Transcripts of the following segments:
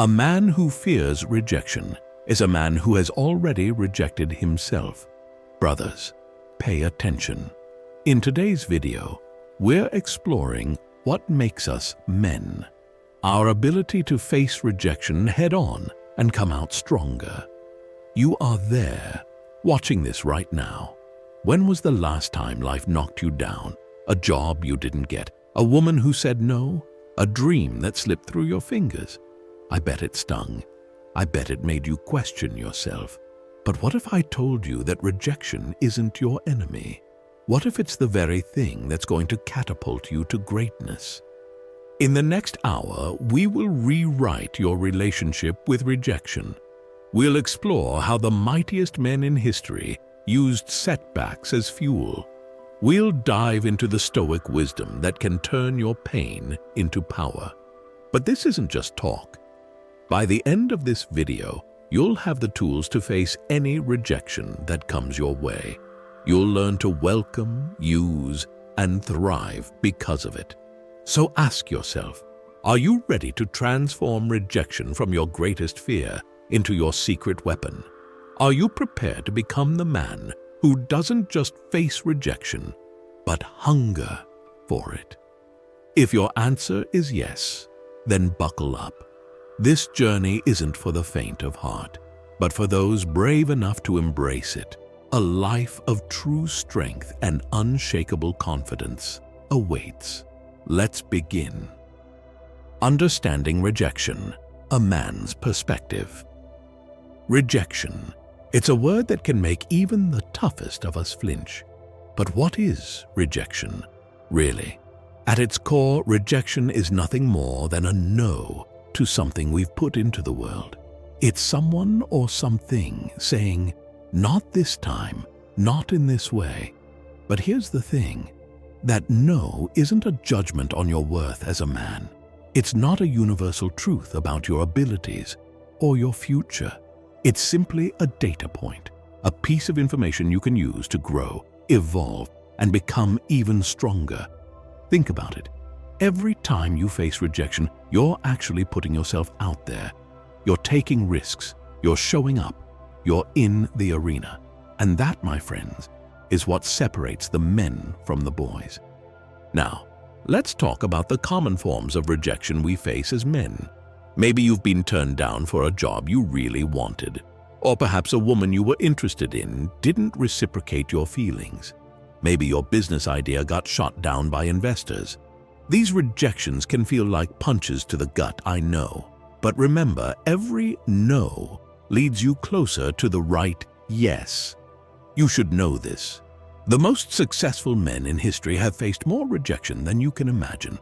A man who fears rejection is a man who has already rejected himself. Brothers, pay attention. In today's video, we're exploring what makes us men. Our ability to face rejection head-on and come out stronger. You are there, watching this right now. When was the last time life knocked you down? A job you didn't get? A woman who said no? A dream that slipped through your fingers? I bet it stung. I bet it made you question yourself. But what if I told you that rejection isn't your enemy? What if it's the very thing that's going to catapult you to greatness? In the next hour, we will rewrite your relationship with rejection. We'll explore how the mightiest men in history used setbacks as fuel. We'll dive into the Stoic wisdom that can turn your pain into power. But this isn't just talk. By the end of this video, you'll have the tools to face any rejection that comes your way. You'll learn to welcome, use, and thrive because of it. So ask yourself, are you ready to transform rejection from your greatest fear into your secret weapon? Are you prepared to become the man who doesn't just face rejection, but hunger for it? If your answer is yes, then buckle up. This journey isn't for the faint of heart, but for those brave enough to embrace it. A life of true strength and unshakable confidence awaits. Let's begin. Understanding rejection, a man's perspective. Rejection. It's a word that can make even the toughest of us flinch. But what is rejection, really? At its core, rejection is nothing more than a no to something we've put into the world. It's someone or something saying, not this time, not in this way. But here's the thing, that no isn't a judgment on your worth as a man. It's not a universal truth about your abilities or your future. It's simply a data point, a piece of information you can use to grow, evolve, and become even stronger. Think about it. Every time you face rejection, you're actually putting yourself out there. You're taking risks, you're showing up, you're in the arena. And that, my friends, is what separates the men from the boys. Now, let's talk about the common forms of rejection we face as men. Maybe you've been turned down for a job you really wanted, or perhaps a woman you were interested in didn't reciprocate your feelings. Maybe your business idea got shot down by investors. These rejections can feel like punches to the gut, I know. But remember, every no leads you closer to the right yes. You should know this. The most successful men in history have faced more rejection than you can imagine.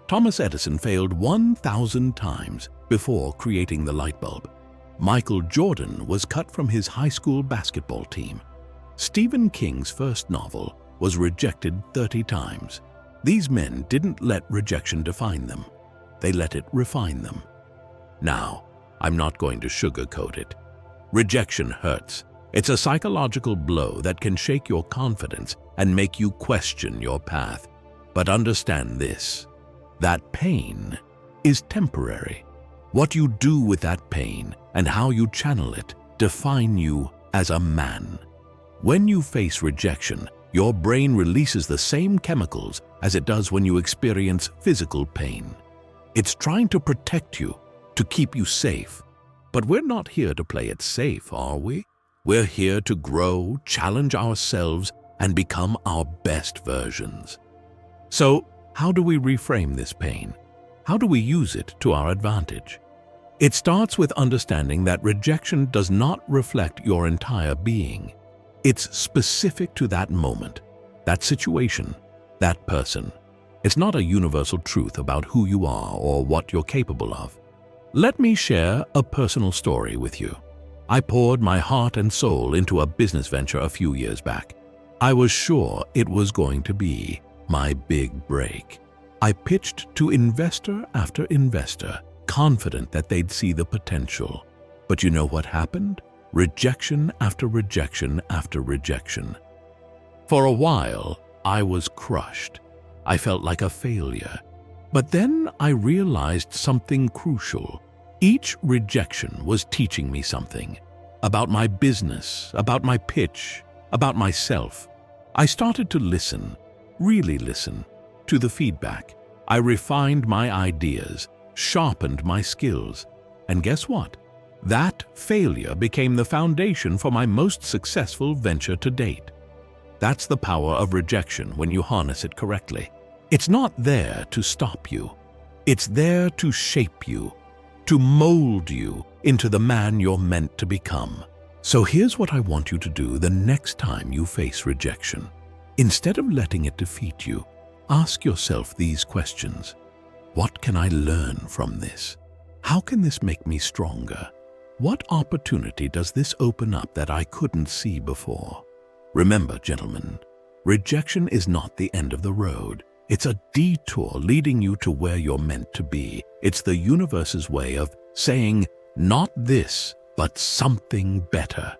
Thomas Edison failed 1,000 times before creating the light bulb. Michael Jordan was cut from his high school basketball team. Stephen King's first novel was rejected 30 times. These men didn't let rejection define them. They let it refine them. Now, I'm not going to sugarcoat it. Rejection hurts. It's a psychological blow that can shake your confidence and make you question your path. But understand this, that pain is temporary. What you do with that pain and how you channel it define you as a man. When you face rejection, your brain releases the same chemicals as it does when you experience physical pain. It's trying to protect you, to keep you safe. But we're not here to play it safe, are we? We're here to grow, challenge ourselves, and become our best versions. So, how do we reframe this pain? How do we use it to our advantage? It starts with understanding that rejection does not reflect your entire being. It's specific to that moment, that situation, that person. It's not a universal truth about who you are or what you're capable of. Let me share a personal story with you. I poured my heart and soul into a business venture a few years back. I was sure it was going to be my big break. I pitched to investor after investor, confident that they'd see the potential. But you know what happened? Rejection after rejection after rejection. For a while, I was crushed. I felt like a failure. But then I realized something crucial. Each rejection was teaching me something about my business, about my pitch, about myself. I started to listen, really listen, to the feedback. I refined my ideas, sharpened my skills, and guess what? That failure became the foundation for my most successful venture to date. That's the power of rejection when you harness it correctly. It's not there to stop you. It's there to shape you, to mold you into the man you're meant to become. So here's what I want you to do the next time you face rejection. Instead of letting it defeat you, ask yourself these questions. What can I learn from this? How can this make me stronger? What opportunity does this open up that I couldn't see before? Remember, gentlemen, rejection is not the end of the road. It's a detour leading you to where you're meant to be. It's the universe's way of saying, not this, but something better.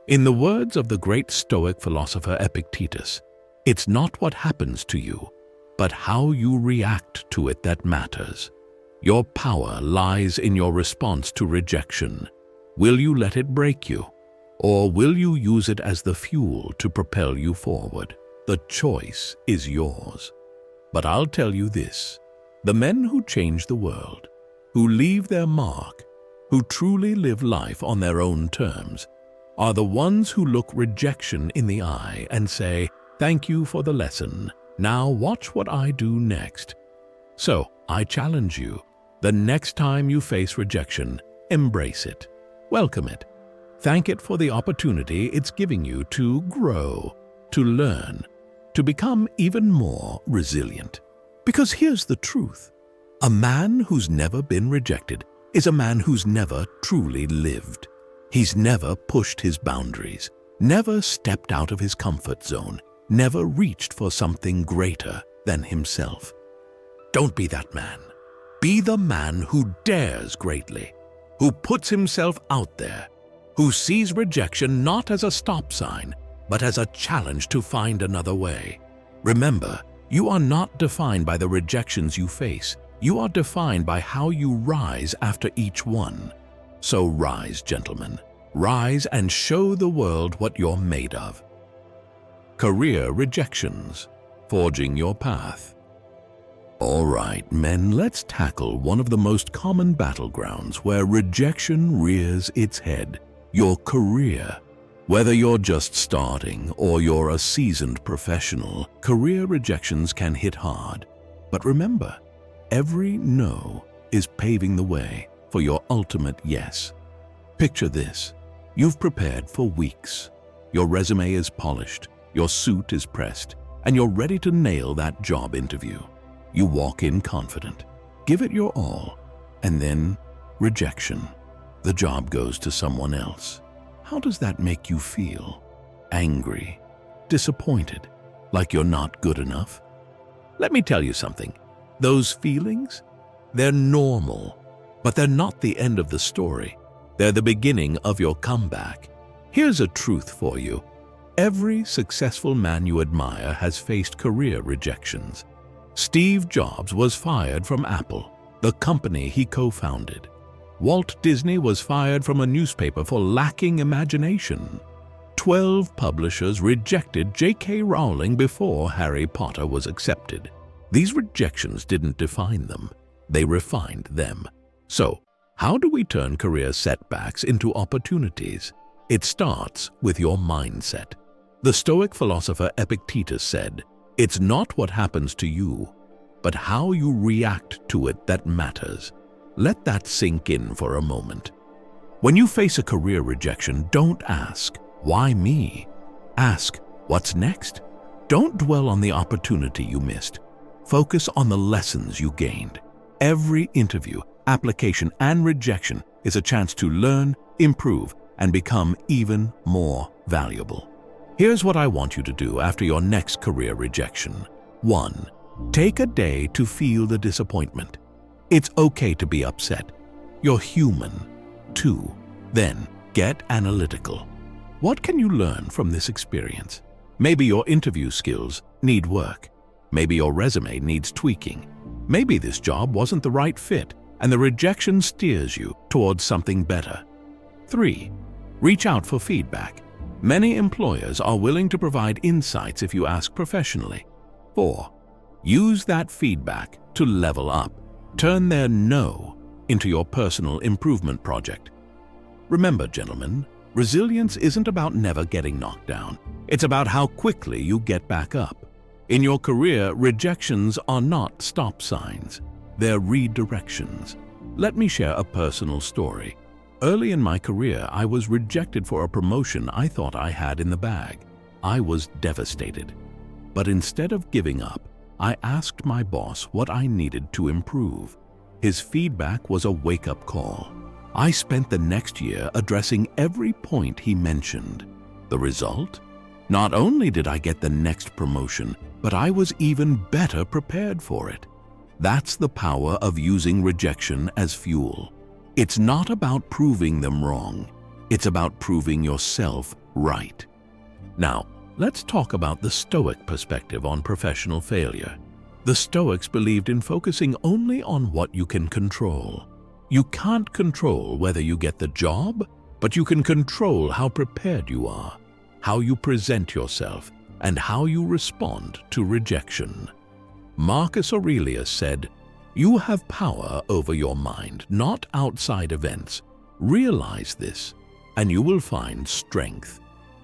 In the words of the great Stoic philosopher Epictetus, it's not what happens to you, but how you react to it that matters. Your power lies in your response to rejection. Will you let it break you? Or will you use it as the fuel to propel you forward? The choice is yours. But I'll tell you this, the men who change the world, who leave their mark, who truly live life on their own terms, are the ones who look rejection in the eye and say, "Thank you for the lesson. Now watch what I do next." So I challenge you, the next time you face rejection, embrace it, welcome it, thank it for the opportunity it's giving you to grow, to learn, to become even more resilient. Because here's the truth. A man who's never been rejected is a man who's never truly lived. He's never pushed his boundaries, never stepped out of his comfort zone, never reached for something greater than himself. Don't be that man. Be the man who dares greatly, who puts himself out there, who sees rejection not as a stop sign, but as a challenge to find another way. Remember, you are not defined by the rejections you face. You are defined by how you rise after each one. So rise, gentlemen. Rise and show the world what you're made of. Career rejections, forging your path. All right, men, let's tackle one of the most common battlegrounds where rejection rears its head, your career. Whether you're just starting or you're a seasoned professional, career rejections can hit hard. But remember, every no is paving the way for your ultimate yes. Picture this. You've prepared for weeks. Your resume is polished, your suit is pressed, and you're ready to nail that job interview. You walk in confident, give it your all, and then rejection. The job goes to someone else. How does that make you feel? Angry, disappointed, like you're not good enough? Let me tell you something. Those feelings, they're normal, but they're not the end of the story. They're the beginning of your comeback. Here's a truth for you. Every successful man you admire has faced career rejections. Steve Jobs was fired from Apple, the company he co-founded. Walt Disney was fired from a newspaper for lacking imagination. 12 publishers rejected J.K. Rowling before Harry Potter was accepted. These rejections didn't define them, they refined them. So, how do we turn career setbacks into opportunities? It starts with your mindset. The Stoic philosopher Epictetus said, "It's not what happens to you, but how you react to it that matters." Let that sink in for a moment. When you face a career rejection, don't ask, "Why me?" Ask, "What's next?" Don't dwell on the opportunity you missed. Focus on the lessons you gained. Every interview, application, and rejection is a chance to learn, improve, and become even more valuable. Here's what I want you to do after your next career rejection. 1. Take a day to feel the disappointment. It's okay to be upset. You're human. 2. Then get analytical. What can you learn from this experience? Maybe your interview skills need work. Maybe your resume needs tweaking. Maybe this job wasn't the right fit. and the rejection steers you towards something better. 3. Reach out for feedback. Many employers are willing to provide insights if you ask professionally. 4. Use that feedback to level up. Turn their no into your personal improvement project. Remember, gentlemen, resilience isn't about never getting knocked down. It's about how quickly you get back up. In your career, rejections are not stop signs. They're redirections. Let me share a personal story. Early in my career, I was rejected for a promotion I thought I had in the bag. I was devastated. But instead of giving up, I asked my boss what I needed to improve. His feedback was a wake-up call. I spent the next year addressing every point he mentioned. The result? Not only did I get the next promotion, but I was even better prepared for it. That's the power of using rejection as fuel. It's not about proving them wrong. It's about proving yourself right. Now, let's talk about the Stoic perspective on professional failure. The Stoics believed in focusing only on what you can control. You can't control whether you get the job, but you can control how prepared you are, how you present yourself, and how you respond to rejection. Marcus Aurelius said, "You have power over your mind, not outside events. Realize this, and you will find strength."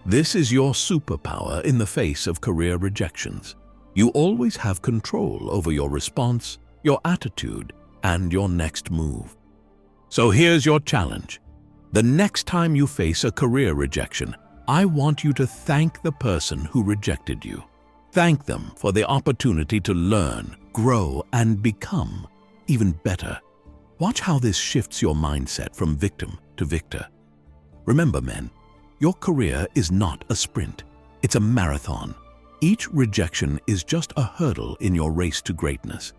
This is your superpower in the face of career rejections. You always have control over your response, your attitude, and your next move. So here's your challenge. The next time you face a career rejection, I want you to thank the person who rejected you. Thank them for the opportunity to learn, grow, and become even better. Watch how this shifts your mindset from victim to victor. Remember, men, your career is not a sprint. It's a marathon. Each rejection is just a hurdle in your race to greatness.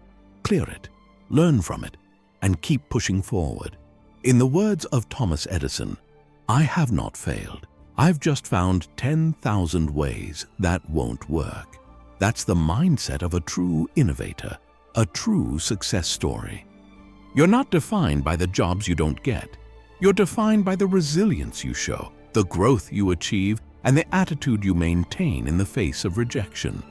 Clear it, learn from it, and keep pushing forward. In the words of Thomas Edison, "I have not failed. I've just found 10,000 ways that won't work." That's the mindset of a true innovator, a true success story. You're not defined by the jobs you don't get. You're defined by the resilience you show, the growth you achieve, and the attitude you maintain in the face of rejection.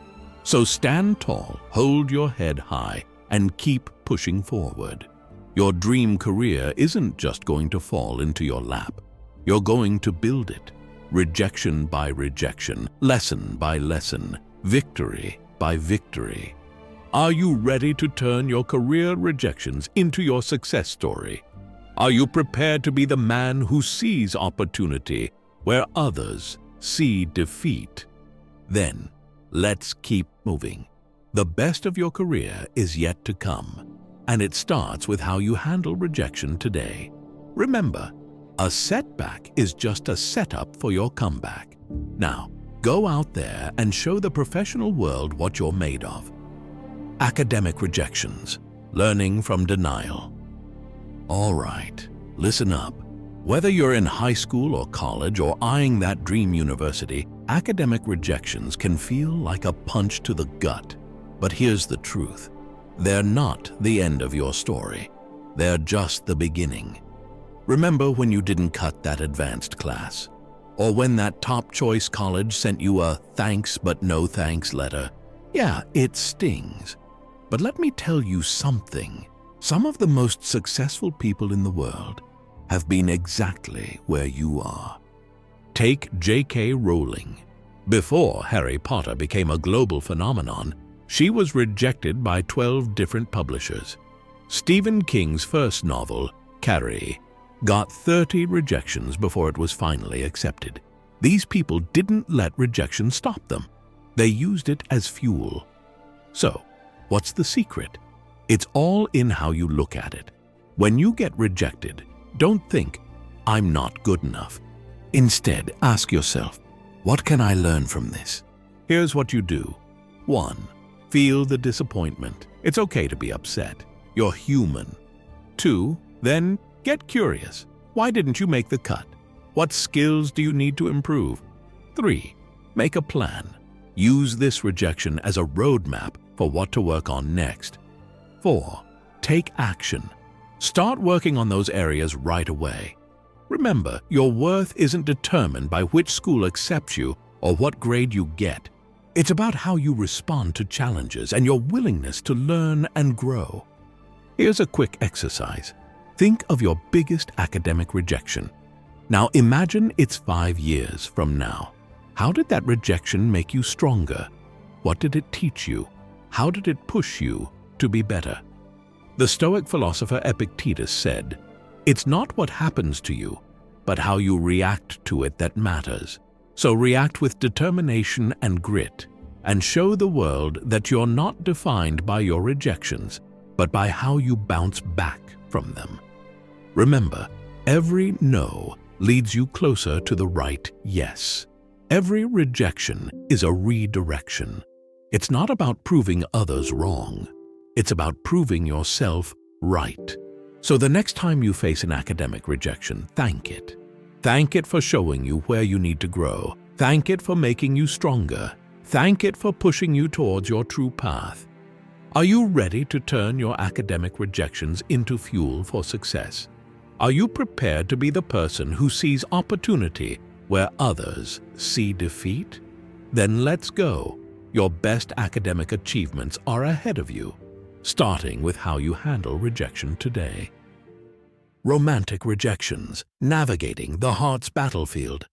So stand tall, hold your head high, and keep pushing forward. Your dream career isn't just going to fall into your lap. You're going to build it, rejection by rejection, lesson by lesson, victory by victory. Are you ready to turn your career rejections into your success story? Are you prepared to be the man who sees opportunity where others see defeat? Then, let's keep moving. The best of your career is yet to come, and it starts with how you handle rejection today. Remember, a setback is just a setup for your comeback. Now, go out there and show the professional world what you're made of. Academic rejections, learning from denial. All right, listen up. Whether you're in high school or college or eyeing that dream university, academic rejections can feel like a punch to the gut. But here's the truth. They're not the end of your story. They're just the beginning. Remember when you didn't cut that advanced class? Or when that top choice college sent you a thanks but no thanks letter? Yeah, it stings. But let me tell you something. Some of the most successful people in the world have been exactly where you are. Take J.K. Rowling. Before Harry Potter became a global phenomenon, she was rejected by 12 different publishers. Stephen King's first novel, Carrie, got 30 rejections before it was finally accepted. These people didn't let rejection stop them. They used it as fuel. So, what's the secret? It's all in how you look at it. When you get rejected, don't think, "I'm not good enough." Instead, ask yourself, what can I learn from this? Here's what you do. 1. Feel the disappointment. It's okay to be upset. You're human. 2. Then get curious. Why didn't you make the cut? What skills do you need to improve? 3. Make a plan. Use this rejection as a roadmap for what to work on next. 4. Take action. Start working on those areas right away. Remember, your worth isn't determined by which school accepts you or what grade you get. It's about how you respond to challenges and your willingness to learn and grow. Here's a quick exercise. Think of your biggest academic rejection. Now imagine it's 5 years from now. How did that rejection make you stronger? What did it teach you? How did it push you to be better? The Stoic philosopher Epictetus said, "It's not what happens to you, but how you react to it that matters. So react with determination and grit, and show the world that you're not defined by your rejections, but by how you bounce back from them." Remember, every no leads you closer to the right yes. Every rejection is a redirection. It's not about proving others wrong. It's about proving yourself right. So the next time you face an academic rejection, thank it. Thank it for showing you where you need to grow. Thank it for making you stronger. Thank it for pushing you towards your true path. Are you ready to turn your academic rejections into fuel for success? Are you prepared to be the person who sees opportunity where others see defeat? Then let's go. Your best academic achievements are ahead of you, starting with how you handle rejection today. Romantic rejections, navigating the heart's battlefield.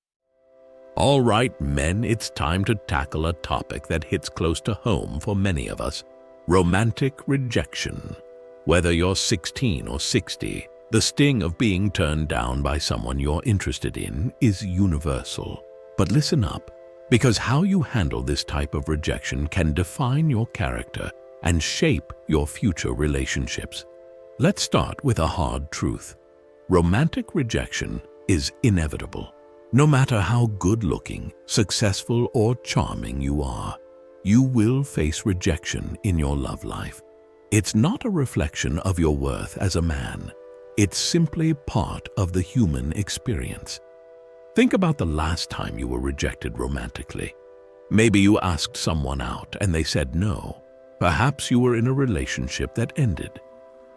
All right, men, it's time to tackle a topic that hits close to home for many of us: romantic rejection. Whether you're 16 or 60, the sting of being turned down by someone you're interested in is universal. But listen up, because how you handle this type of rejection can define your character and shape your future relationships. Let's start with a hard truth. Romantic rejection is inevitable. No matter how good-looking, successful, or charming you are, you will face rejection in your love life. It's not a reflection of your worth as a man. It's simply part of the human experience. Think about the last time you were rejected romantically. Maybe you asked someone out and they said no. Perhaps you were in a relationship that ended.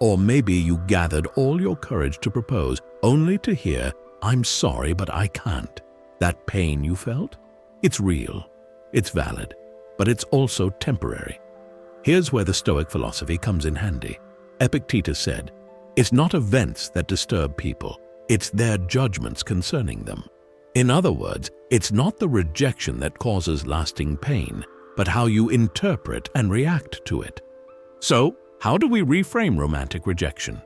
Or maybe you gathered all your courage to propose only to hear, "I'm sorry, but I can't." That pain you felt? It's real, it's valid, but it's also temporary. Here's where the Stoic philosophy comes in handy. Epictetus said, "It's not events that disturb people, it's their judgments concerning them." In other words, it's not the rejection that causes lasting pain, but how you interpret and react to it. So, how do we reframe romantic rejection?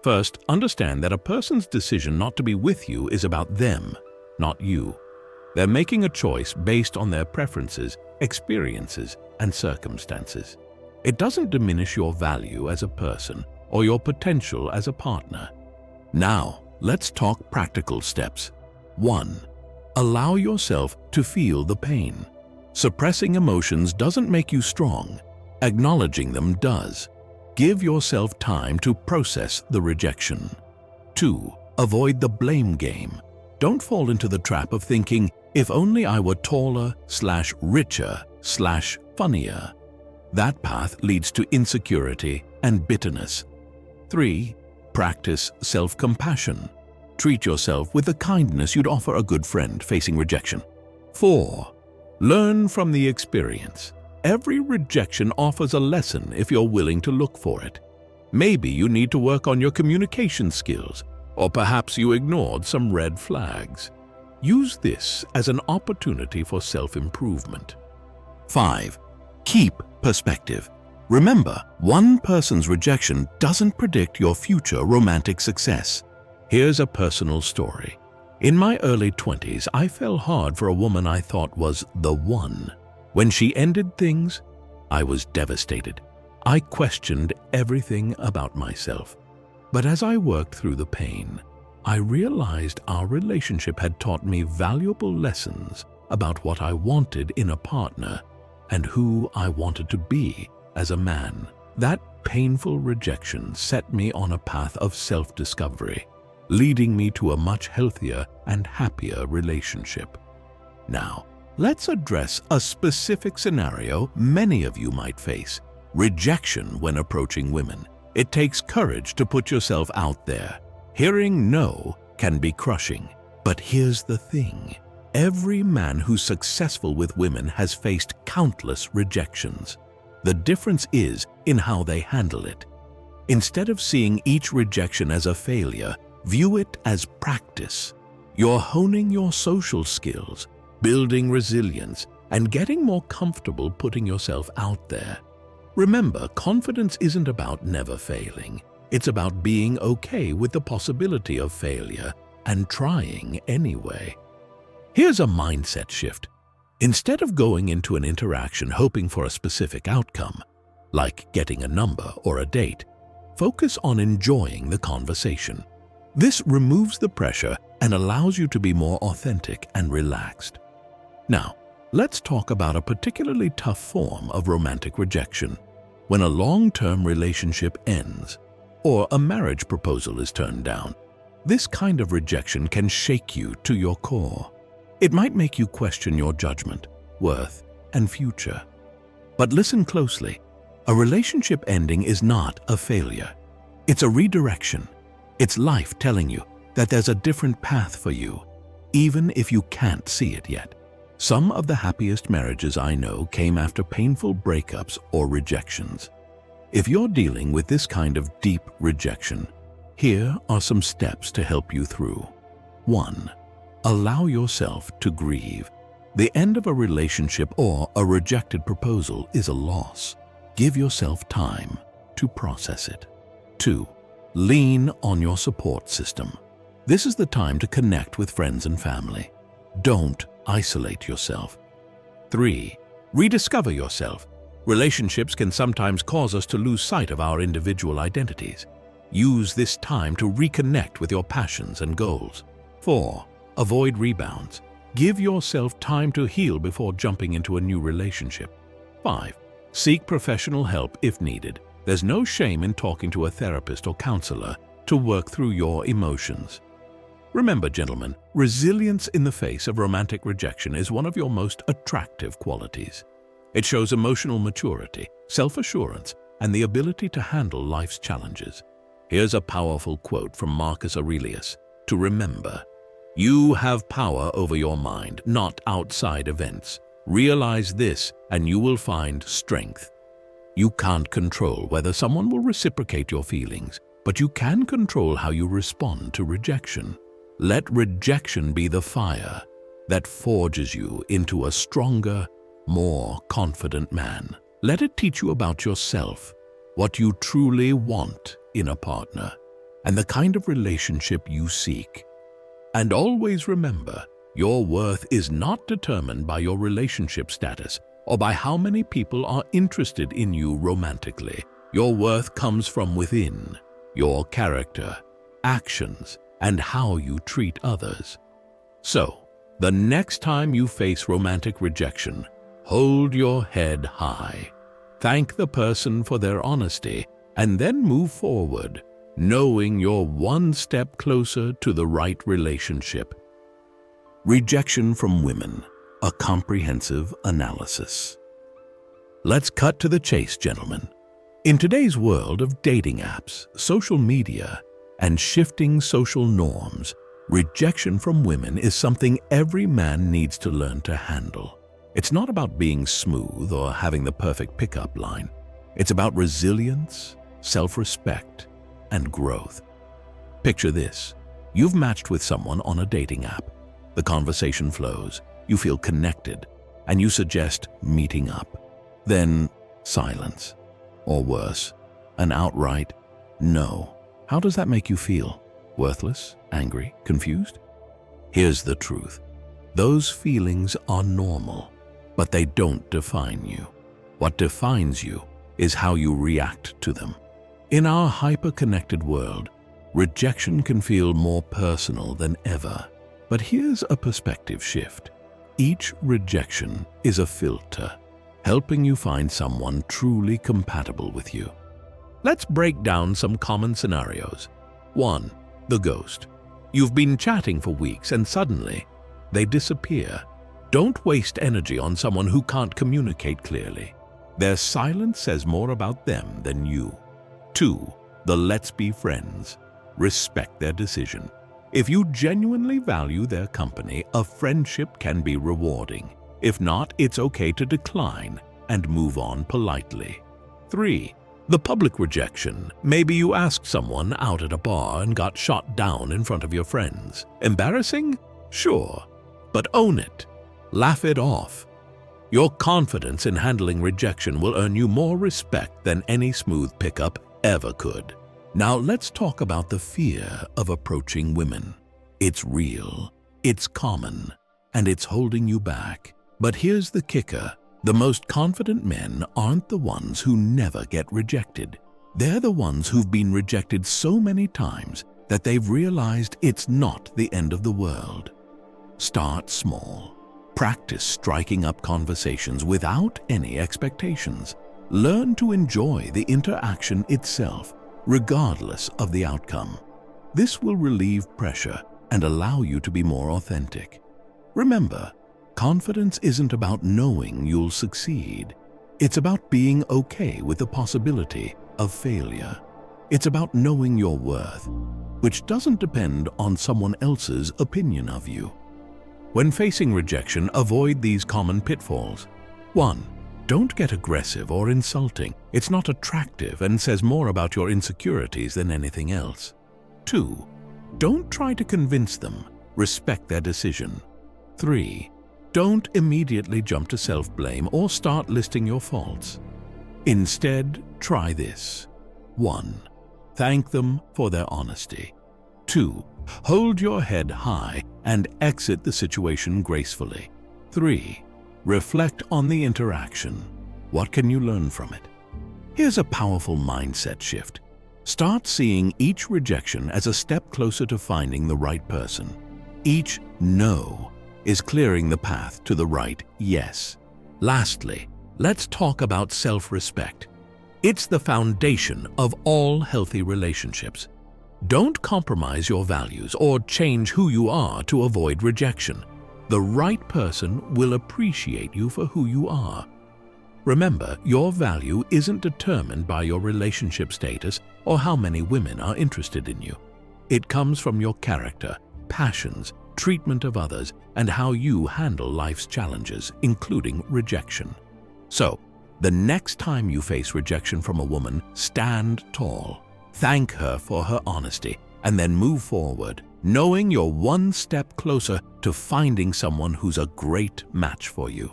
First, understand that a person's decision not to be with you is about them, not you. They're making a choice based on their preferences, experiences, and circumstances. It doesn't diminish your value as a person or your potential as a partner. Now, let's talk practical steps. 1. Allow yourself to feel the pain. Suppressing emotions doesn't make you strong. Acknowledging them does. Give yourself time to process the rejection. 2. Avoid the blame game. Don't fall into the trap of thinking, "If only I were taller/richer/funnier." That path leads to insecurity and bitterness. 3. Practice self-compassion. Treat yourself with the kindness you'd offer a good friend facing rejection. 4. Learn from the experience. Every rejection offers a lesson if you're willing to look for it. Maybe you need to work on your communication skills, or perhaps you ignored some red flags. Use this as an opportunity for self-improvement. 5. Keep perspective. Remember, one person's rejection doesn't predict your future romantic success. Here's a personal story. In my early 20s, I fell hard for a woman I thought was the one. When she ended things, I was devastated. I questioned everything about myself. But as I worked through the pain, I realized our relationship had taught me valuable lessons about what I wanted in a partner and who I wanted to be as a man. That painful rejection set me on a path of self-discovery, leading me to a much healthier and happier relationship. Now, let's address a specific scenario many of you might face: rejection when approaching women. It takes courage to put yourself out there. Hearing no can be crushing. But here's the thing. Every man who's successful with women has faced countless rejections. The difference is in how they handle it. Instead of seeing each rejection as a failure, view it as practice. You're honing your social skills, building resilience, and getting more comfortable putting yourself out there. Remember, confidence isn't about never failing. It's about being okay with the possibility of failure and trying anyway. Here's a mindset shift. Instead of going into an interaction hoping for a specific outcome, like getting a number or a date, focus on enjoying the conversation. This removes the pressure and allows you to be more authentic and relaxed. Now, let's talk about a particularly tough form of romantic rejection. When a long-term relationship ends, or a marriage proposal is turned down, this kind of rejection can shake you to your core. It might make you question your judgment, worth, and future. But listen closely. A relationship ending is not a failure. It's a redirection. It's life telling you that there's a different path for you, even if you can't see it yet. Some of the happiest marriages I know came after painful breakups or rejections. If you're dealing with this kind of deep rejection, here are some steps to help you through. 1. Allow yourself to grieve. The end of a relationship or a rejected proposal is a loss. Give yourself time to process it. 2. Lean on your support system. This is the time to connect with friends and family. Don't isolate yourself. 3. Rediscover yourself. Relationships can sometimes cause us to lose sight of our individual identities. Use this time to reconnect with your passions and goals. 4. Avoid rebounds. Give yourself time to heal before jumping into a new relationship. 5. Seek professional help if needed. There's no shame in talking to a therapist or counselor to work through your emotions. Remember, gentlemen, resilience in the face of romantic rejection is one of your most attractive qualities. It shows emotional maturity, self-assurance, and the ability to handle life's challenges. Here's a powerful quote from Marcus Aurelius to remember. You have power over your mind, not outside events. Realize this, and you will find strength. You can't control whether someone will reciprocate your feelings, but you can control how you respond to rejection. Let rejection be the fire that forges you into a stronger, more confident man. Let it teach you about yourself, what you truly want in a partner, and the kind of relationship you seek. And always remember, your worth is not determined by your relationship status or by how many people are interested in you romantically. Your worth comes from within, your character, actions, and how you treat others. So, the next time you face romantic rejection, hold your head high. Thank the person for their honesty, and then move forward, knowing you're one step closer to the right relationship. Rejection from women, a comprehensive analysis. Let's cut to the chase, gentlemen. In today's world of dating apps, social media, and shifting social norms, rejection from women is something every man needs to learn to handle. It's not about being smooth or having the perfect pickup line. It's about resilience, self-respect, and growth. Picture this. You've matched with someone on a dating app. The conversation flows, you feel connected, and you suggest meeting up. Then silence, or worse, an outright no. How does that make you feel? Worthless? Angry? Confused? Here's the truth. Those feelings are normal, but they don't define you. What defines you is how you react to them. In our hyper-connected world, rejection can feel more personal than ever. But here's a perspective shift. Each rejection is a filter, helping you find someone truly compatible with you. Let's break down some common scenarios. 1. The ghost. You've been chatting for weeks and suddenly they disappear. Don't waste energy on someone who can't communicate clearly. Their silence says more about them than you. 2. the let's be friends. Respect their decision. If you genuinely value their company, a friendship can be rewarding. If not, it's okay to decline and move on politely. 3. The public rejection. Maybe you asked someone out at a bar and got shot down in front of your friends. Embarrassing? Sure. But own it. Laugh it off. Your confidence in handling rejection will earn you more respect than any smooth pickup ever could. Now let's talk about the fear of approaching women. It's real, it's common, and it's holding you back. But here's the kicker. The most confident men aren't the ones who never get rejected. They're the ones who've been rejected so many times that they've realized it's not the end of the world. Start small. Practice striking up conversations without any expectations. Learn to enjoy the interaction itself, regardless of the outcome. This will relieve pressure and allow you to be more authentic. Remember, confidence isn't about knowing you'll succeed. It's about being okay with the possibility of failure. It's about knowing your worth, which doesn't depend on someone else's opinion of you. When facing rejection, avoid these common pitfalls. 1. Don't get aggressive or insulting. It's not attractive and says more about your insecurities than anything else. 2. Don't try to convince them. Respect their decision. 3. Don't immediately jump to self-blame or start listing your faults. Instead, try this. 1. Thank them for their honesty. 2. Hold your head high and exit the situation gracefully. 3. Reflect on the interaction. What can you learn from it? Here's a powerful mindset shift. Start seeing each rejection as a step closer to finding the right person. Each no is clearing the path to the right yes. Lastly, let's talk about self-respect. It's the foundation of all healthy relationships. Don't compromise your values or change who you are to avoid rejection. The right person will appreciate you for who you are. Remember, your value isn't determined by your relationship status or how many women are interested in you. It comes from your character, passions, treatment of others, and how you handle life's challenges, including rejection. So, the next time you face rejection from a woman, stand tall. Thank her for her honesty, and then move forward, knowing you're one step closer to finding someone who's a great match for you.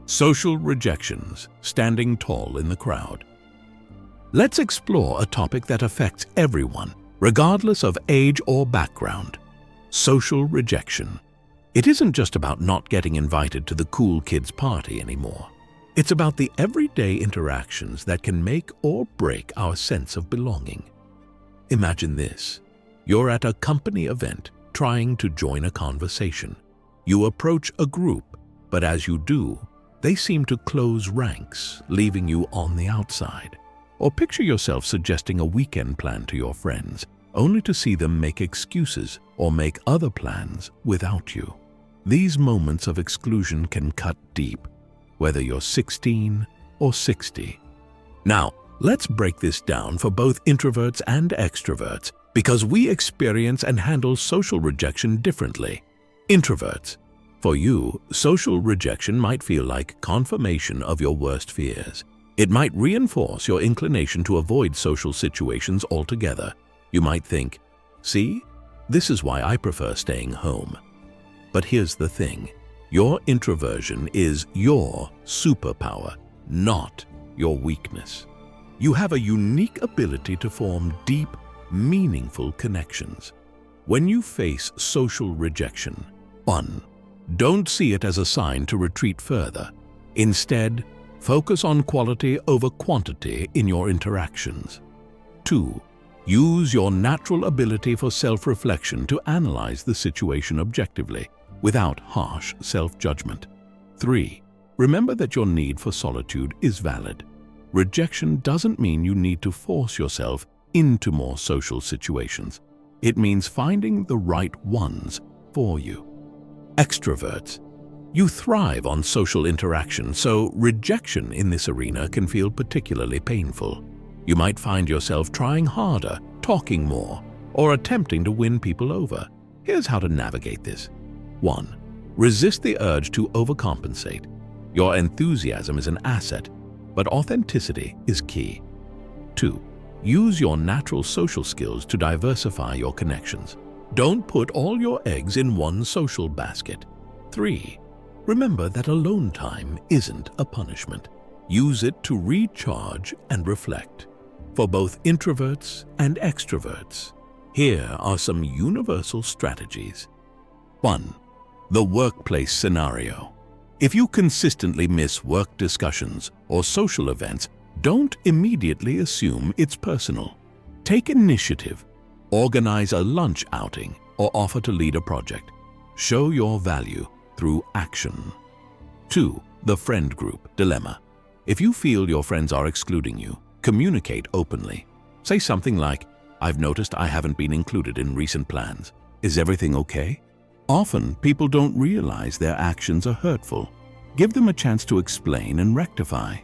Social rejections, standing tall in the crowd. Let's explore a topic that affects everyone, regardless of age or background. Social rejection. It isn't just about not getting invited to the cool kids' party anymore. It's about the everyday interactions that can make or break our sense of belonging. Imagine this. You're at a company event trying to join a conversation. You approach a group, but as you do, they seem to close ranks, leaving you on the outside. Or picture yourself suggesting a weekend plan to your friends, only to see them make excuses or make other plans without you. These moments of exclusion can cut deep, whether you're 16 or 60. Now, let's break this down for both introverts and extroverts, because we experience and handle social rejection differently. Introverts. For you, social rejection might feel like confirmation of your worst fears. It might reinforce your inclination to avoid social situations altogether. You might think, see, this is why I prefer staying home. But here's the thing. Your introversion is your superpower, not your weakness. You have a unique ability to form deep, meaningful connections. When you face social rejection, 1. Don't see it as a sign to retreat further. Instead, focus on quality over quantity in your interactions. 2. Use your natural ability for self-reflection to analyze the situation objectively, without harsh self-judgment. 3. Remember that your need for solitude is valid. Rejection doesn't mean you need to force yourself into more social situations. It means finding the right ones for you. Extroverts. You thrive on social interaction, so rejection in this arena can feel particularly painful. You might find yourself trying harder, talking more, or attempting to win people over. Here's how to navigate this. 1. Resist the urge to overcompensate. Your enthusiasm is an asset, but authenticity is key. 2. Use your natural social skills to diversify your connections. Don't put all your eggs in one social basket. 3. Remember that alone time isn't a punishment. Use it to recharge and reflect. For both introverts and extroverts, here are some universal strategies. 1. The workplace scenario. If you consistently miss work discussions or social events, don't immediately assume it's personal. Take initiative. Organize a lunch outing or offer to lead a project. Show your value through action. 2. The friend group dilemma. If you feel your friends are excluding you, communicate openly. Say something like, "I've noticed I haven't been included in recent plans. Is everything okay?" Often, people don't realize their actions are hurtful. Give them a chance to explain and rectify.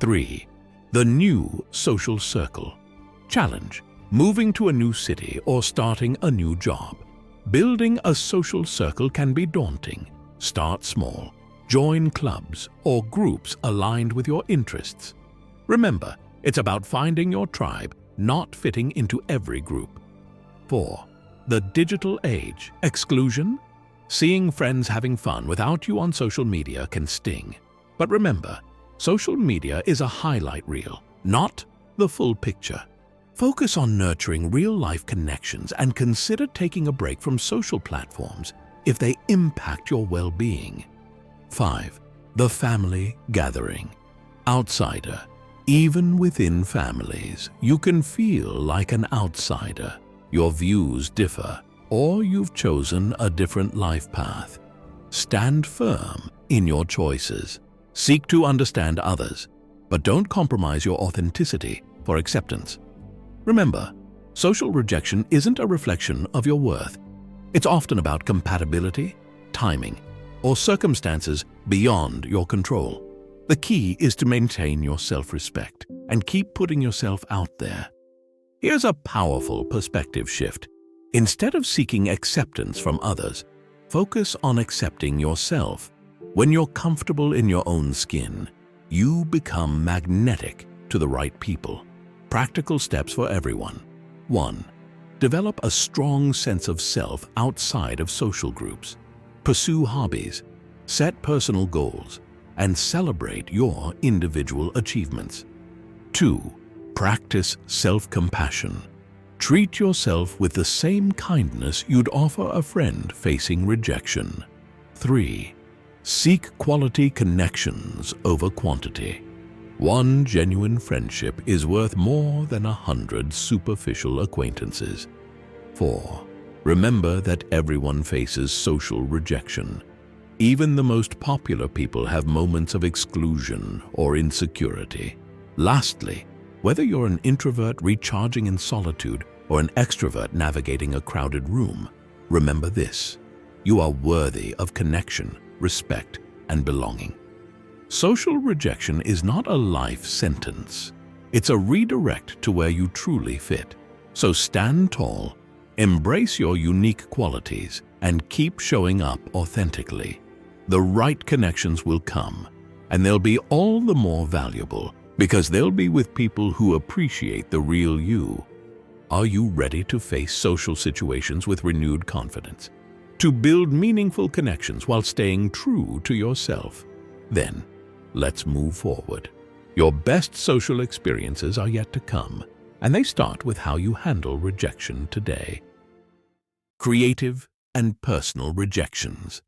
3. The new social circle. Challenge. Moving to a new city or starting a new job. Building a social circle can be daunting. Start small. Join clubs or groups aligned with your interests. Remember, it's about finding your tribe, not fitting into every group. 4. The digital age. Exclusion. Seeing friends having fun without you on social media can sting. But remember, social media is a highlight reel, not the full picture. Focus on nurturing real-life connections and consider taking a break from social platforms if they impact your well-being. 5. The family gathering. Outsider. Even within families, you can feel like an outsider. Your views differ, or you've chosen a different life path. Stand firm in your choices. Seek to understand others, but don't compromise your authenticity for acceptance. Remember, social rejection isn't a reflection of your worth. It's often about compatibility, timing, or circumstances beyond your control. The key is to maintain your self-respect and keep putting yourself out there. Here's a powerful perspective shift. Instead of seeking acceptance from others, focus on accepting yourself. When you're comfortable in your own skin, you become magnetic to the right people. Practical steps for everyone. 1. Develop a strong sense of self outside of social groups. Pursue hobbies, set personal goals, and celebrate your individual achievements. 2. Practice self-compassion. Treat yourself with the same kindness you'd offer a friend facing rejection. 3. Seek quality connections over quantity. One genuine friendship is worth more than 100 superficial acquaintances. 4. Remember that everyone faces social rejection. Even the most popular people have moments of exclusion or insecurity. Lastly, whether you're an introvert recharging in solitude or an extrovert navigating a crowded room, remember this: you are worthy of connection, respect, and belonging. Social rejection is not a life sentence. It's a redirect to where you truly fit. So stand tall, embrace your unique qualities, and keep showing up authentically. The right connections will come, and they'll be all the more valuable because they'll be with people who appreciate the real you. Are you ready to face social situations with renewed confidence? To build meaningful connections while staying true to yourself? Then, let's move forward. Your best social experiences are yet to come, and they start with how you handle rejection today. Creative and personal rejections.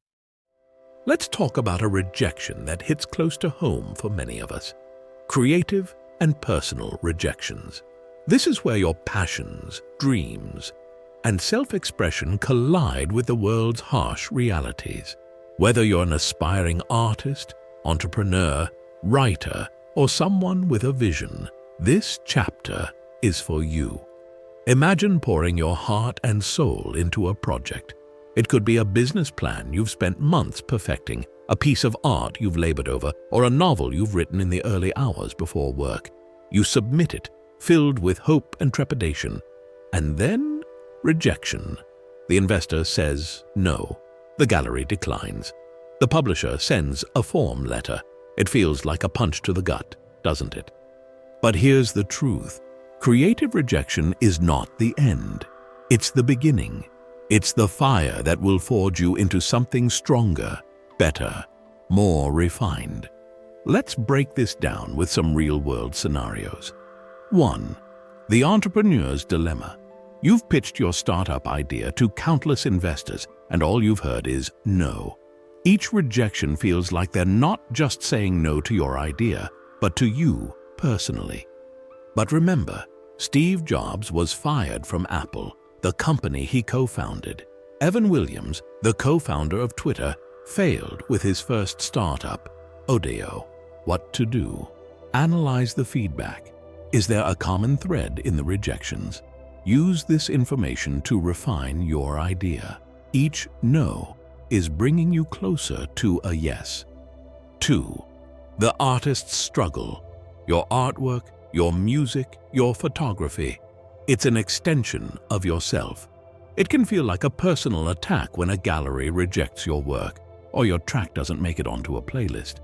Let's talk about a rejection that hits close to home for many of us. Creative and personal rejections. This is where your passions, dreams, and self-expression collide with the world's harsh realities. Whether you're an aspiring artist, entrepreneur, writer, or someone with a vision, this chapter is for you. Imagine pouring your heart and soul into a project. It could be a business plan you've spent months perfecting, a piece of art you've labored over, or a novel you've written in the early hours before work. You submit it, filled with hope and trepidation. And then rejection. The investor says no. The gallery declines. The publisher sends a form letter. It feels like a punch to the gut, doesn't it? But here's the truth. Creative rejection is not the end. It's the beginning. It's the fire that will forge you into something stronger, better, more refined. Let's break this down with some real-world scenarios. 1. The entrepreneur's dilemma. You've pitched your startup idea to countless investors, and all you've heard is no. Each rejection feels like they're not just saying no to your idea, but to you personally. But remember, Steve Jobs was fired from Apple, the company he co-founded. Evan Williams, the co-founder of Twitter, failed with his first startup, Odeo. What to do? Analyze the feedback. Is there a common thread in the rejections? Use this information to refine your idea. Each no is bringing you closer to a yes. 2. The artist's struggle. Your artwork, your music, your photography. It's an extension of yourself. It can feel like a personal attack when a gallery rejects your work or your track doesn't make it onto a playlist.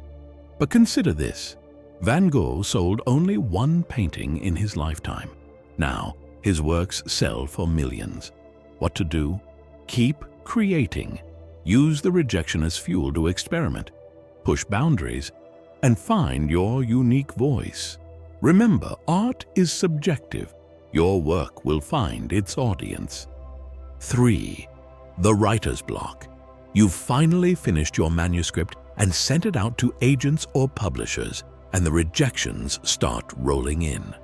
But consider this. Van Gogh sold only one painting in his lifetime. Now, his works sell for millions. What to do? Keep creating. Use the rejection as fuel to experiment, push boundaries, and find your unique voice. Remember, art is subjective. Your work will find its audience. 3. The writer's block. You've finally finished your manuscript and sent it out to agents or publishers, and the rejections start rolling in.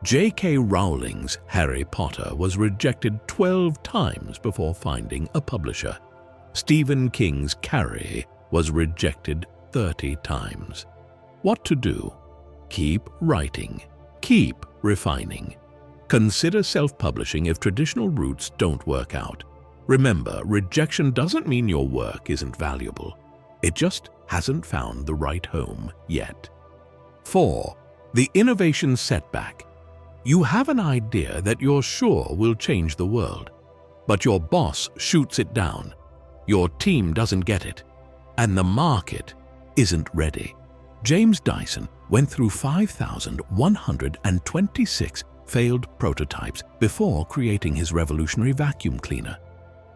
J.K. Rowling's Harry Potter was rejected 12 times before finding a publisher. Stephen King's Carrie was rejected 30 times. What to do? Keep writing. Keep refining. Consider self-publishing if traditional routes don't work out. Remember, rejection doesn't mean your work isn't valuable. It just hasn't found the right home yet. 4. The innovation setback. You have an idea that you're sure will change the world, but your boss shoots it down, your team doesn't get it, and the market isn't ready. James Dyson went through 5,126 failed prototypes before creating his revolutionary vacuum cleaner.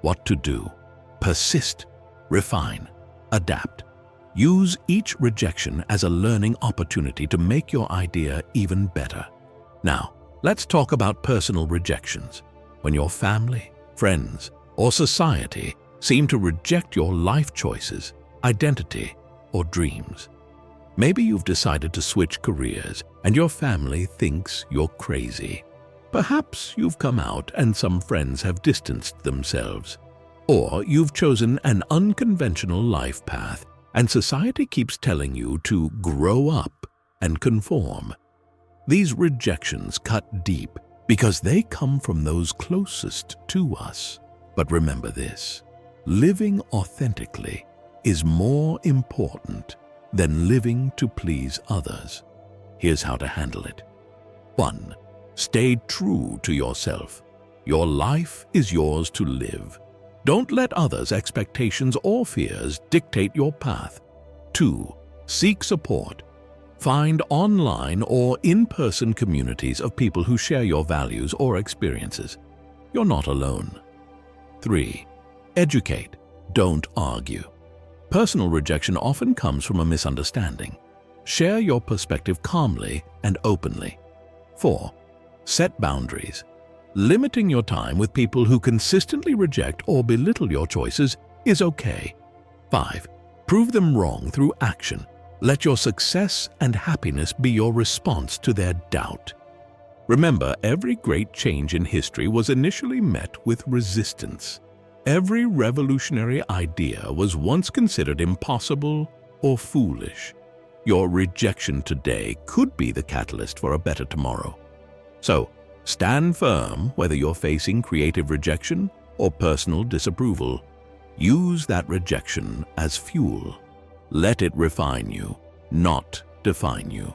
What to do? Persist, refine, adapt. Use each rejection as a learning opportunity to make your idea even better. Now, let's talk about personal rejections. When your family, friends, or society seem to reject your life choices, identity, or dreams. Maybe you've decided to switch careers and your family thinks you're crazy. Perhaps you've come out and some friends have distanced themselves. Or you've chosen an unconventional life path and society keeps telling you to grow up and conform. These rejections cut deep because they come from those closest to us. But remember this, living authentically is more important than living to please others. Here's how to handle it. 1. Stay true to yourself. Your life is yours to live. Don't let others' expectations or fears dictate your path. 2. Seek support. Find online or in-person communities of people who share your values or experiences. You're not alone. 3. Educate. Don't argue. Personal rejection often comes from a misunderstanding. Share your perspective calmly and openly. 4. Set boundaries. Limiting your time with people who consistently reject or belittle your choices is okay. 5. Prove them wrong through action. Let your success and happiness be your response to their doubt. Remember, every great change in history was initially met with resistance. Every revolutionary idea was once considered impossible or foolish. Your rejection today could be the catalyst for a better tomorrow. So, stand firm whether you're facing creative rejection or personal disapproval. Use that rejection as fuel. Let it refine you, not define you.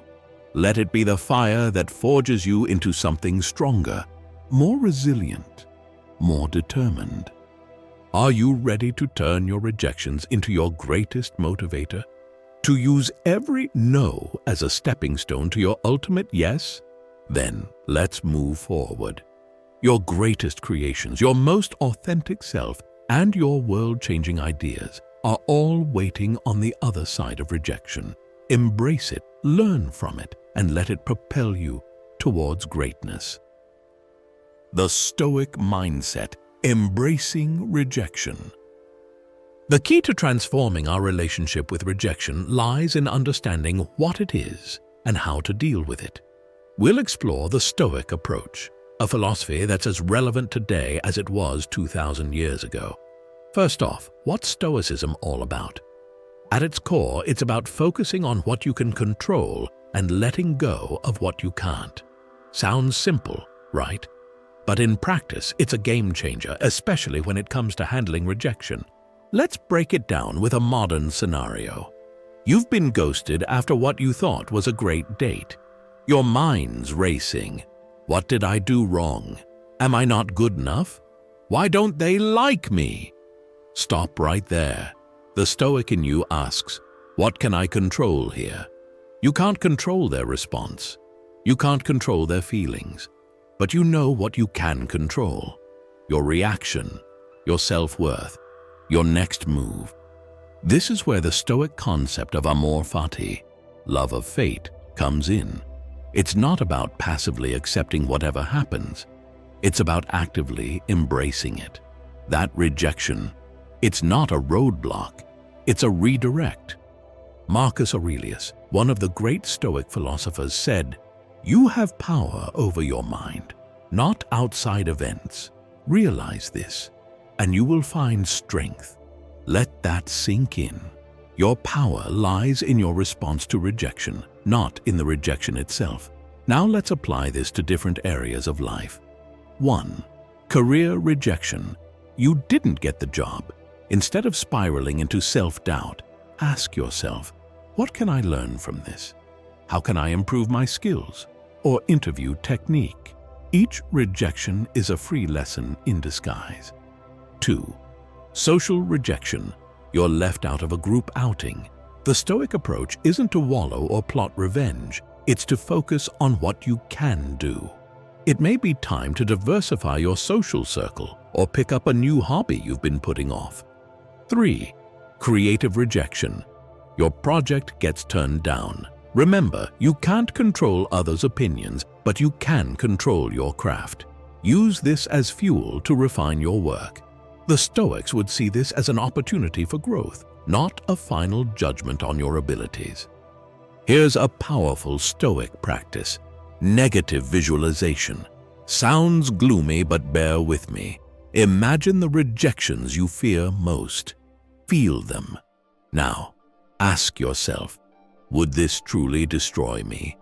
Let it be the fire that forges you into something stronger, more resilient, more determined. Are you ready to turn your rejections into your greatest motivator? To use every no as a stepping stone to your ultimate yes? Then let's move forward. Your greatest creations, your most authentic self, and your world-changing ideas are all waiting on the other side of rejection. Embrace it, learn from it, and let it propel you towards greatness. The Stoic mindset, embracing rejection. The key to transforming our relationship with rejection lies in understanding what it is and how to deal with it. We'll explore the Stoic approach, a philosophy that's as relevant today as it was 2,000 years ago. First off, what's Stoicism all about? At its core, it's about focusing on what you can control and letting go of what you can't. Sounds simple, right? But in practice, it's a game changer, especially when it comes to handling rejection. Let's break it down with a modern scenario. You've been ghosted after what you thought was a great date. Your mind's racing. What did I do wrong? Am I not good enough? Why don't they like me? Stop right there. The Stoic in you asks, what can I control here? You can't control their response. You can't control their feelings. But you know what you can control. Your reaction, your self-worth, your next move. This is where the Stoic concept of amor fati, love of fate, comes in. It's not about passively accepting whatever happens. It's about actively embracing it. That rejection, it's not a roadblock, it's a redirect. Marcus Aurelius, one of the great Stoic philosophers, said, "You have power over your mind, not outside events. Realize this, and you will find strength." Let that sink in. Your power lies in your response to rejection, not in the rejection itself. Now let's apply this to different areas of life. 1. Career rejection. You didn't get the job. Instead of spiraling into self-doubt, ask yourself, what can I learn from this? How can I improve my skills or interview technique? Each rejection is a free lesson in disguise. 2. Social rejection. You're left out of a group outing. The Stoic approach isn't to wallow or plot revenge. It's to focus on what you can do. It may be time to diversify your social circle or pick up a new hobby you've been putting off. 3. Creative rejection. Your project gets turned down. Remember, you can't control others' opinions, but you can control your craft. Use this as fuel to refine your work. The Stoics would see this as an opportunity for growth, not a final judgment on your abilities. Here's a powerful Stoic practice: negative visualization. Sounds gloomy, but bear with me. Imagine the rejections you fear most. Feel them. Now, ask yourself, would this truly destroy me?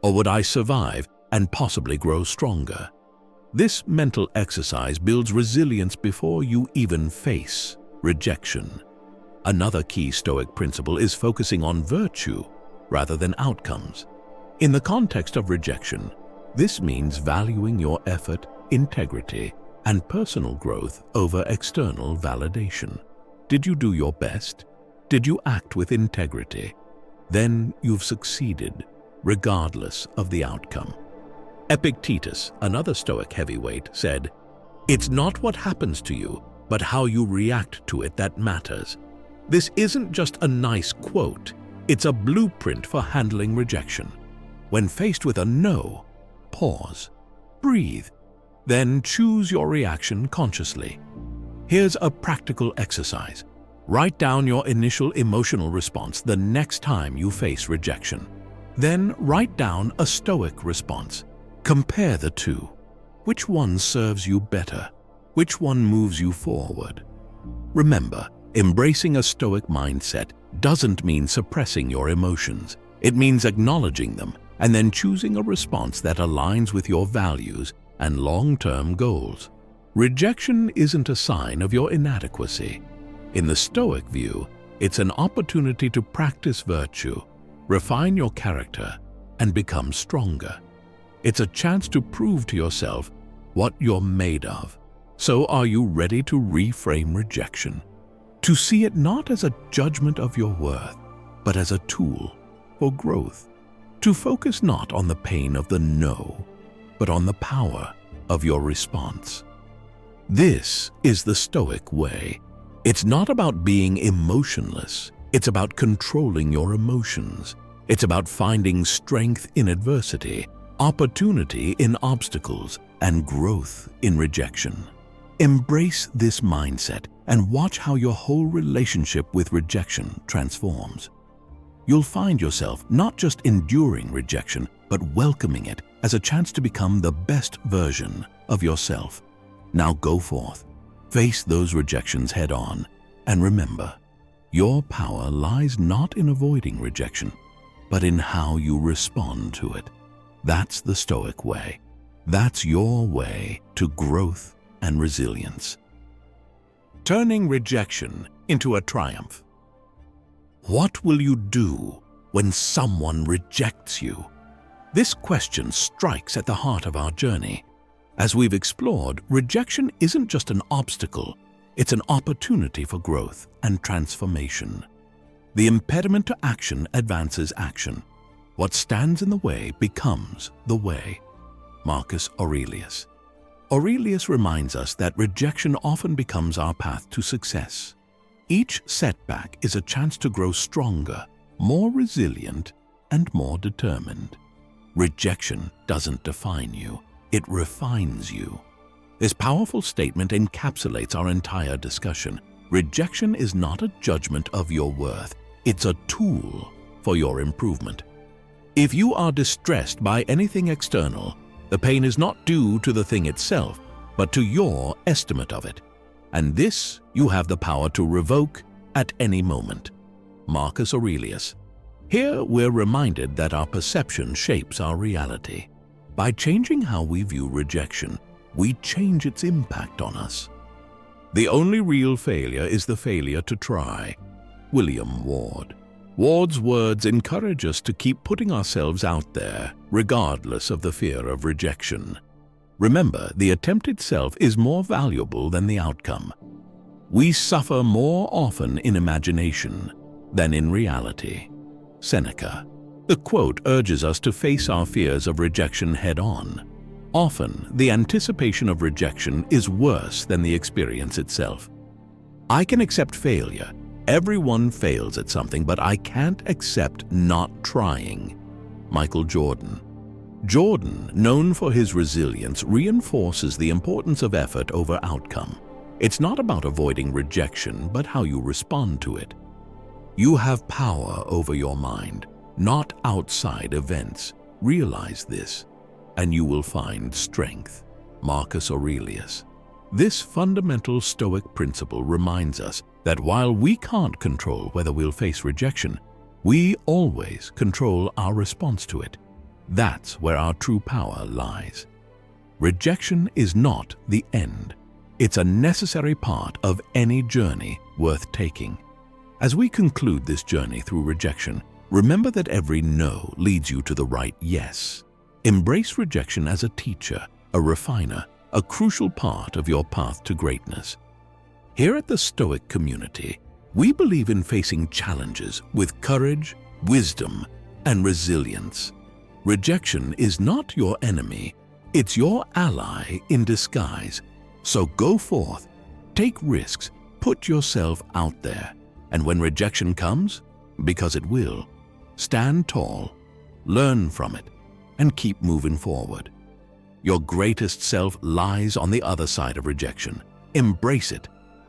Or would I survive and possibly grow stronger? This mental exercise builds resilience before you even face rejection. Another key Stoic principle is focusing on virtue rather than outcomes. In the context of rejection, this means valuing your effort, integrity, and personal growth over external validation. Did you do your best? Did you act with integrity? Then you've succeeded, regardless of the outcome. Epictetus, another Stoic heavyweight, said, "It's not what happens to you, but how you react to it that matters." This isn't just a nice quote, it's a blueprint for handling rejection. When faced with a no, pause, breathe, then choose your reaction consciously. Here's a practical exercise. Write down your initial emotional response the next time you face rejection. Then write down a Stoic response. Compare the two. Which one serves you better? Which one moves you forward? Remember, embracing a Stoic mindset doesn't mean suppressing your emotions. It means acknowledging them and then choosing a response that aligns with your values and long-term goals. Rejection isn't a sign of your inadequacy. In the Stoic view, it's an opportunity to practice virtue, refine your character, and become stronger. It's a chance to prove to yourself what you're made of. So are you ready to reframe rejection? To see it not as a judgment of your worth, but as a tool for growth. To focus not on the pain of the no, but on the power of your response. This is the Stoic way. It's not about being emotionless. It's about controlling your emotions. It's about finding strength in adversity, opportunity in obstacles, and growth in rejection. Embrace this mindset and watch how your whole relationship with rejection transforms. You'll find yourself not just enduring rejection, but welcoming it as a chance to become the best version of yourself. Now go forth, face those rejections head on, and remember, your power lies not in avoiding rejection, but in how you respond to it. That's the Stoic way. That's your way to growth and resilience. Turning rejection into a triumph. What will you do when someone rejects you? This question strikes at the heart of our journey. As we've explored, rejection isn't just an obstacle, it's an opportunity for growth and transformation. The impediment to action advances action. What stands in the way becomes the way. Marcus Aurelius. Aurelius reminds us that rejection often becomes our path to success. Each setback is a chance to grow stronger, more resilient, and more determined. Rejection doesn't define you, it refines you. This powerful statement encapsulates our entire discussion. Rejection is not a judgment of your worth, it's a tool for your improvement. If you are distressed by anything external, the pain is not due to the thing itself, but to your estimate of it. And this you have the power to revoke at any moment. Marcus Aurelius. Here we're reminded that our perception shapes our reality. By changing how we view rejection, we change its impact on us. The only real failure is the failure to try. William Ward. Ward's words encourage us to keep putting ourselves out there, regardless of the fear of rejection. Remember, the attempt itself is more valuable than the outcome. We suffer more often in imagination than in reality. Seneca. The quote urges us to face our fears of rejection head-on. Often, the anticipation of rejection is worse than the experience itself. I can accept failure. Everyone fails at something, but I can't accept not trying. Michael Jordan. Jordan, known for his resilience, reinforces the importance of effort over outcome. It's not about avoiding rejection, but how you respond to it. You have power over your mind, not outside events. Realize this, and you will find strength. Marcus Aurelius. This fundamental Stoic principle reminds us that while we can't control whether we'll face rejection, we always control our response to it. That's where our true power lies. Rejection is not the end. It's a necessary part of any journey worth taking. As we conclude this journey through rejection, remember that every no leads you to the right yes. Embrace rejection as a teacher, a refiner, a crucial part of your path to greatness. Here at the Stoic community, we believe in facing challenges with courage, wisdom, and resilience. Rejection is not your enemy, it's your ally in disguise. So go forth, take risks, put yourself out there, and when rejection comes, because it will, stand tall, learn from it, and keep moving forward. Your greatest self lies on the other side of rejection. Embrace it,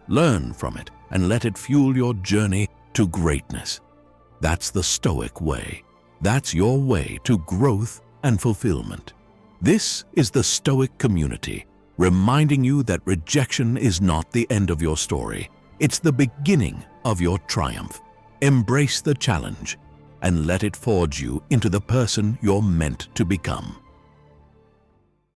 learn from it, and let it fuel your journey to greatness. That's the Stoic way. That's your way to growth and fulfillment. This is the Stoic community, reminding you that rejection is not the end of your story. It's the beginning of your triumph. Embrace the challenge and let it forge you into the person you're meant to become.